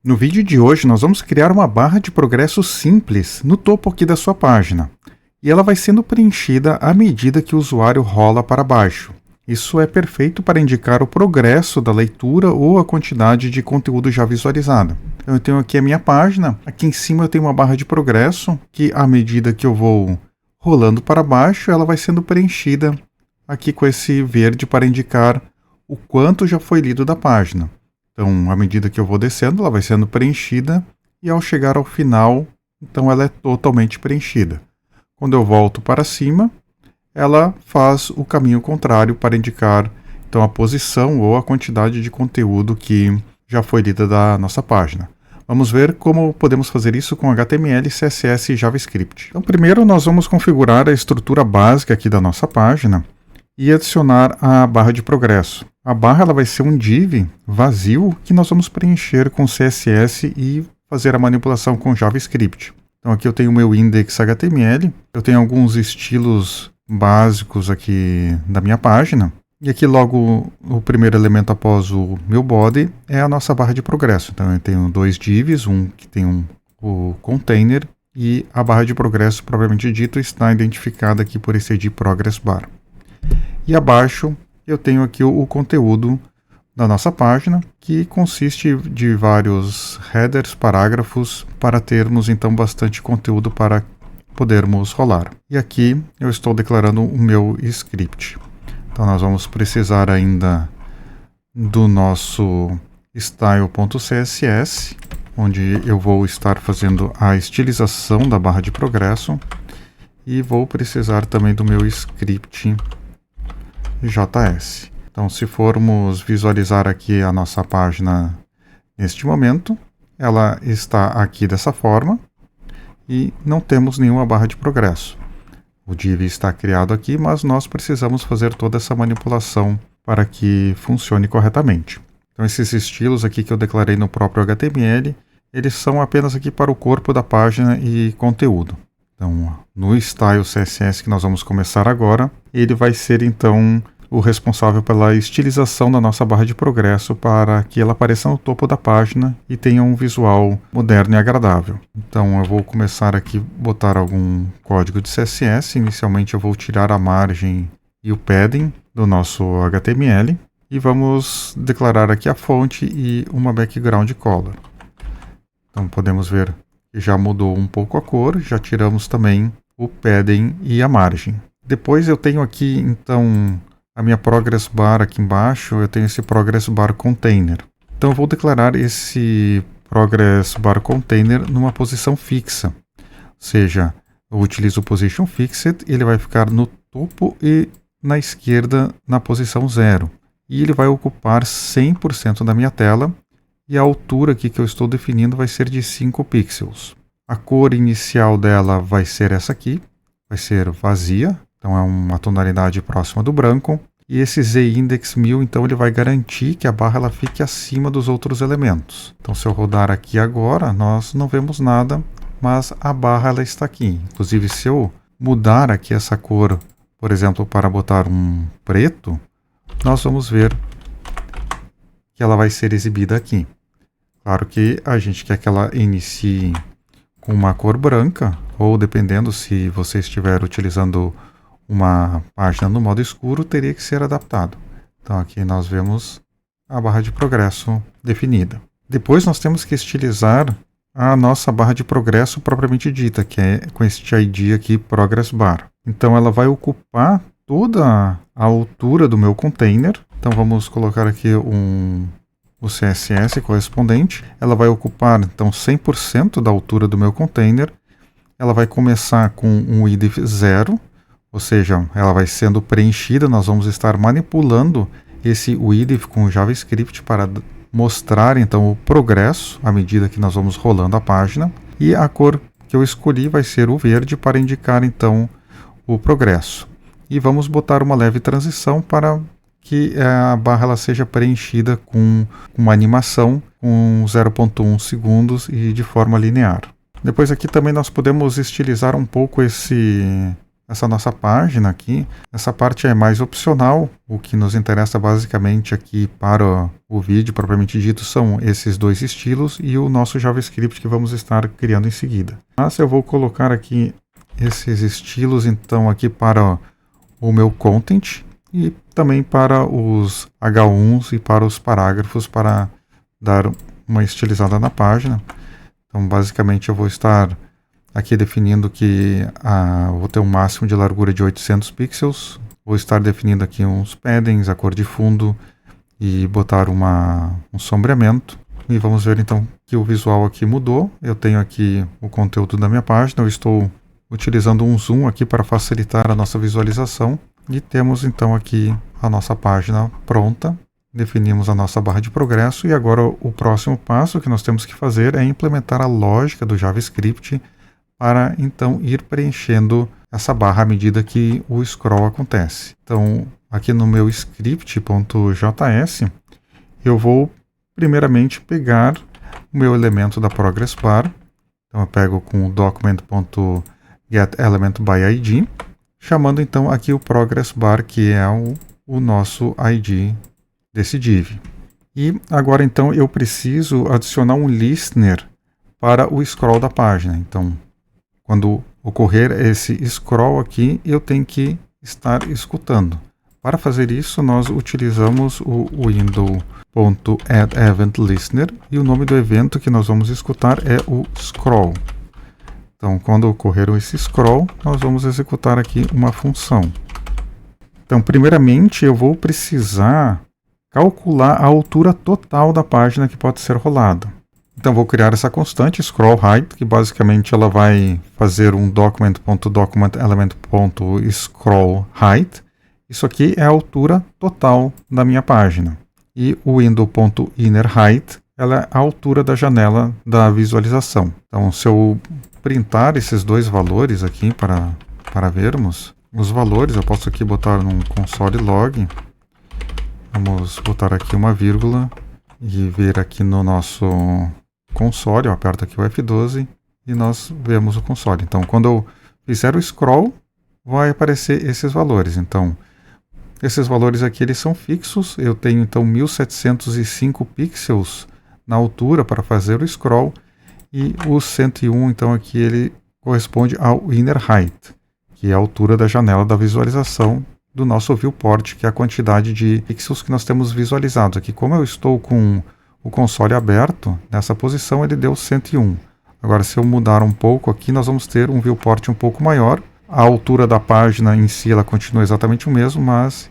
No vídeo de hoje nós vamos criar uma barra de progresso simples no topo aqui da sua página, e ela vai sendo preenchida à medida que o usuário rola para baixo. Isso é perfeito para indicar o progresso da leitura ou a quantidade de conteúdo já visualizada. Então eu tenho aqui a minha página, aqui em cima eu tenho uma barra de progresso, que à medida que eu vou rolando para baixo, ela vai sendo preenchida aqui com esse verde para indicar o quanto já foi lido da página. Então, à medida que eu vou descendo, ela vai sendo preenchida e ao chegar ao final, então ela é totalmente preenchida. Quando eu volto para cima, ela faz o caminho contrário para indicar então a posição ou a quantidade de conteúdo que já foi lida da nossa página. Vamos ver como podemos fazer isso com HTML, CSS e JavaScript. Então, primeiro nós vamos configurar a estrutura básica aqui da nossa página e adicionar a barra de progresso. A barra ela vai ser um div vazio que nós vamos preencher com CSS e fazer a manipulação com JavaScript. Então aqui eu tenho o meu index.html, eu tenho alguns estilos básicos aqui da minha página, e aqui logo o primeiro elemento após o meu body é a nossa barra de progresso. Então eu tenho dois divs, um que tem o container, e a barra de progresso propriamente dito está identificada aqui por esse ID progress bar. E abaixo eu tenho aqui o conteúdo da nossa página, que consiste de vários headers, parágrafos, para termos então bastante conteúdo para podermos rolar. E aqui eu estou declarando o meu script. Então nós vamos precisar ainda do nosso style.css, onde eu vou estar fazendo a estilização da barra de progresso, e vou precisar também do meu script JS. Então, se formos visualizar aqui a nossa página neste momento, ela está aqui dessa forma e não temos nenhuma barra de progresso. O div está criado aqui, mas nós precisamos fazer toda essa manipulação para que funcione corretamente. Então, esses estilos aqui que eu declarei no próprio HTML, eles são apenas aqui para o corpo da página e conteúdo. Então, no style CSS que nós vamos começar agora, ele vai ser então o responsável pela estilização da nossa barra de progresso para que ela apareça no topo da página e tenha um visual moderno e agradável. Então eu vou começar aqui a botar algum código de CSS. Inicialmente eu vou tirar a margem e o padding do nosso HTML e vamos declarar aqui a fonte e uma background color. Então podemos ver que já mudou um pouco a cor, já tiramos também o padding e a margem. Depois eu tenho aqui então a minha progress bar aqui embaixo, eu tenho esse progress bar container. Então eu vou declarar esse progress bar container numa posição fixa. Ou seja, eu utilizo o position fixed, ele vai ficar no topo e na esquerda na posição 0. E ele vai ocupar 100% da minha tela, e a altura aqui que eu estou definindo vai ser de 5 pixels. A cor inicial dela vai ser essa aqui, vai ser vazia. Então é uma tonalidade próxima do branco. E esse z-index 1000, então ele vai garantir que a barra ela fique acima dos outros elementos. Então se eu rodar aqui agora, nós não vemos nada, mas a barra ela está aqui. Inclusive se eu mudar aqui essa cor, por exemplo, para botar um preto, nós vamos ver que ela vai ser exibida aqui. Claro que a gente quer que ela inicie com uma cor branca, ou dependendo se você estiver utilizando uma página no modo escuro, teria que ser adaptado. Então aqui nós vemos a barra de progresso definida. Depois nós temos que estilizar a nossa barra de progresso propriamente dita, que é com este ID aqui, progress bar. Então ela vai ocupar toda a altura do meu container. Então vamos colocar aqui o CSS correspondente. Ela vai ocupar então 100% da altura do meu container. Ela vai começar com um width 0, ou seja, ela vai sendo preenchida. Nós vamos estar manipulando esse width com o JavaScript para mostrar então o progresso à medida que nós vamos rolando a página. E a cor que eu escolhi vai ser o verde para indicar então o progresso. E vamos botar uma leve transição para que a barra ela seja preenchida com uma animação com 0.1 segundos e de forma linear. Depois aqui também nós podemos estilizar um pouco esse essa nossa página aqui. Essa parte é mais opcional. O que nos interessa basicamente aqui para o vídeo propriamente dito são esses dois estilos e o nosso JavaScript que vamos estar criando em seguida. Mas eu vou colocar aqui esses estilos então aqui para o meu content e também para os H1s e para os parágrafos para dar uma estilizada na página. Então basicamente eu vou estar aqui definindo que vou ter um máximo de largura de 800 pixels. Vou estar definindo aqui uns paddings, a cor de fundo e botar um sombreamento. E vamos ver então que o visual aqui mudou. Eu tenho aqui o conteúdo da minha página. Eu estou utilizando um zoom aqui para facilitar a nossa visualização. E temos então aqui a nossa página pronta. Definimos a nossa barra de progresso. E agora o próximo passo que nós temos que fazer é implementar a lógica do JavaScript para então ir preenchendo essa barra à medida que o scroll acontece. Então, aqui no meu script.js, eu vou primeiramente pegar o meu elemento da progress bar. Então, eu pego com o document.getElementById, chamando então aqui o progress bar, que é o nosso ID desse div. E agora então eu preciso adicionar um listener para o scroll da página. Então, quando ocorrer esse scroll aqui, eu tenho que estar escutando. Para fazer isso, nós utilizamos o window.addEventListener e o nome do evento que nós vamos escutar é o scroll. Então, quando ocorrer esse scroll, nós vamos executar aqui uma função. Então, primeiramente, eu vou precisar calcular a altura total da página que pode ser rolada. Então vou criar essa constante scrollHeight, que basicamente ela vai fazer um document.documentElement.scrollHeight. Isso aqui é a altura total da minha página. E o window.innerHeight, ela é a altura da janela da visualização. Então se eu printar esses dois valores aqui para vermos os valores, eu posso aqui botar num console log. Vamos botar aqui uma vírgula e ver aqui no nosso console, eu aperto aqui o F12 e nós vemos o console. Então, quando eu fizer o scroll, vai aparecer esses valores. Então, esses valores aqui eles são fixos. Eu tenho então 1705 pixels na altura para fazer o scroll e o 101 então aqui ele corresponde ao inner height, que é a altura da janela da visualização do nosso viewport, que é a quantidade de pixels que nós temos visualizados aqui. Como eu estou com o console aberto, nessa posição ele deu 101. Agora, se eu mudar um pouco aqui, nós vamos ter um viewport um pouco maior. A altura da página em si, ela continua exatamente o mesmo, mas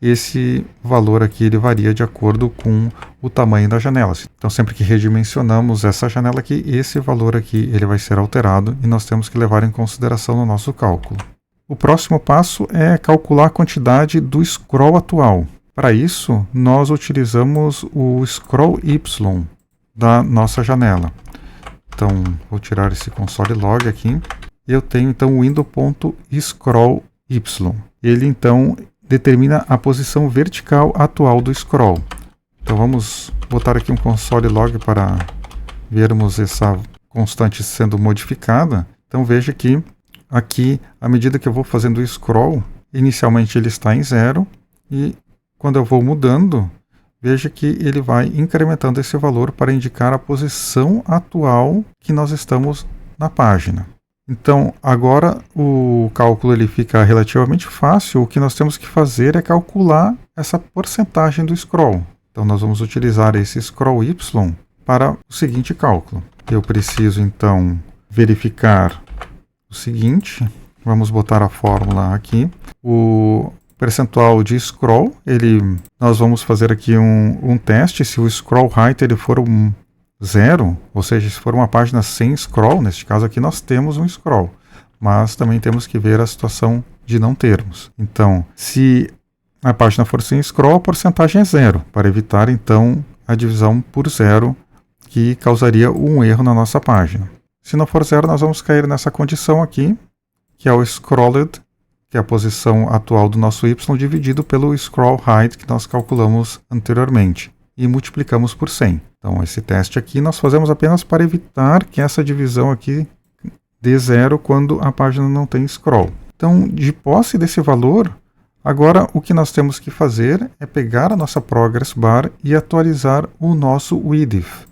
esse valor aqui ele varia de acordo com o tamanho da janela. Então, sempre que redimensionamos essa janela aqui, esse valor aqui ele vai ser alterado e nós temos que levar em consideração no nosso cálculo. O próximo passo é calcular a quantidade do scroll atual. Para isso, nós utilizamos o scroll y da nossa janela. Então, vou tirar esse console log aqui. Eu tenho então o window.scrollY. Ele então determina a posição vertical atual do scroll. Então vamos botar aqui um console log para vermos essa constante sendo modificada. Então veja que aqui, à medida que eu vou fazendo o scroll, inicialmente ele está em 0 e quando eu vou mudando, veja que ele vai incrementando esse valor para indicar a posição atual que nós estamos na página. Então, agora o cálculo ele fica relativamente fácil. O que nós temos que fazer é calcular essa porcentagem do scroll. Então, nós vamos utilizar esse scroll y para o seguinte cálculo. Eu preciso, então, verificar o seguinte. Vamos botar a fórmula aqui. O percentual de scroll, nós vamos fazer aqui um teste. Se o scroll height ele for 0, ou seja, se for uma página sem scroll, neste caso aqui nós temos um scroll, mas também temos que ver a situação de não termos. Então, se a página for sem scroll, a porcentagem é 0, para evitar então a divisão por 0, que causaria um erro na nossa página. Se não for 0, nós vamos cair nessa condição aqui, que é o scrolled, que é a posição atual do nosso y, dividido pelo scroll height que nós calculamos anteriormente, e multiplicamos por 100. Então, esse teste aqui nós fazemos apenas para evitar que essa divisão aqui dê 0 quando a página não tem scroll. Então, de posse desse valor, agora o que nós temos que fazer é pegar a nossa Progress Bar e atualizar o nosso width.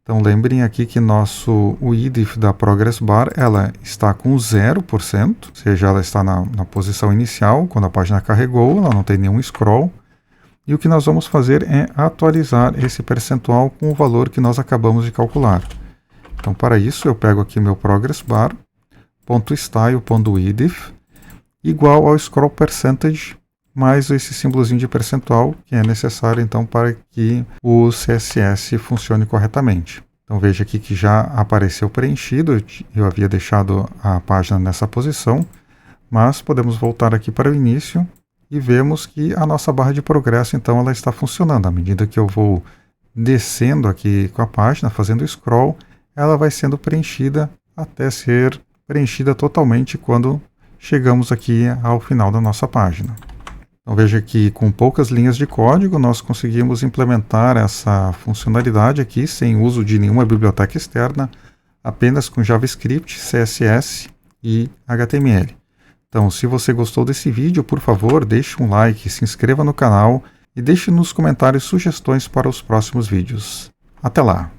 Então lembrem aqui que o width da Progress Bar ela está com 0%, ou seja, ela está na posição inicial, quando a página carregou, ela não tem nenhum scroll. E o que nós vamos fazer é atualizar esse percentual com o valor que nós acabamos de calcular. Então para isso eu pego aqui meu Progress Bar, .style.width, igual ao scroll percentage, mais esse símbolozinho de percentual, que é necessário então para que o CSS funcione corretamente. Então veja aqui que já apareceu preenchido, eu havia deixado a página nessa posição, mas podemos voltar aqui para o início e vemos que a nossa barra de progresso então ela está funcionando. À medida que eu vou descendo aqui com a página, fazendo scroll, ela vai sendo preenchida até ser preenchida totalmente quando chegamos aqui ao final da nossa página. Então veja que com poucas linhas de código nós conseguimos implementar essa funcionalidade aqui sem uso de nenhuma biblioteca externa, apenas com JavaScript, CSS e HTML. Então se você gostou desse vídeo, por favor, deixe um like, se inscreva no canal e deixe nos comentários sugestões para os próximos vídeos. Até lá!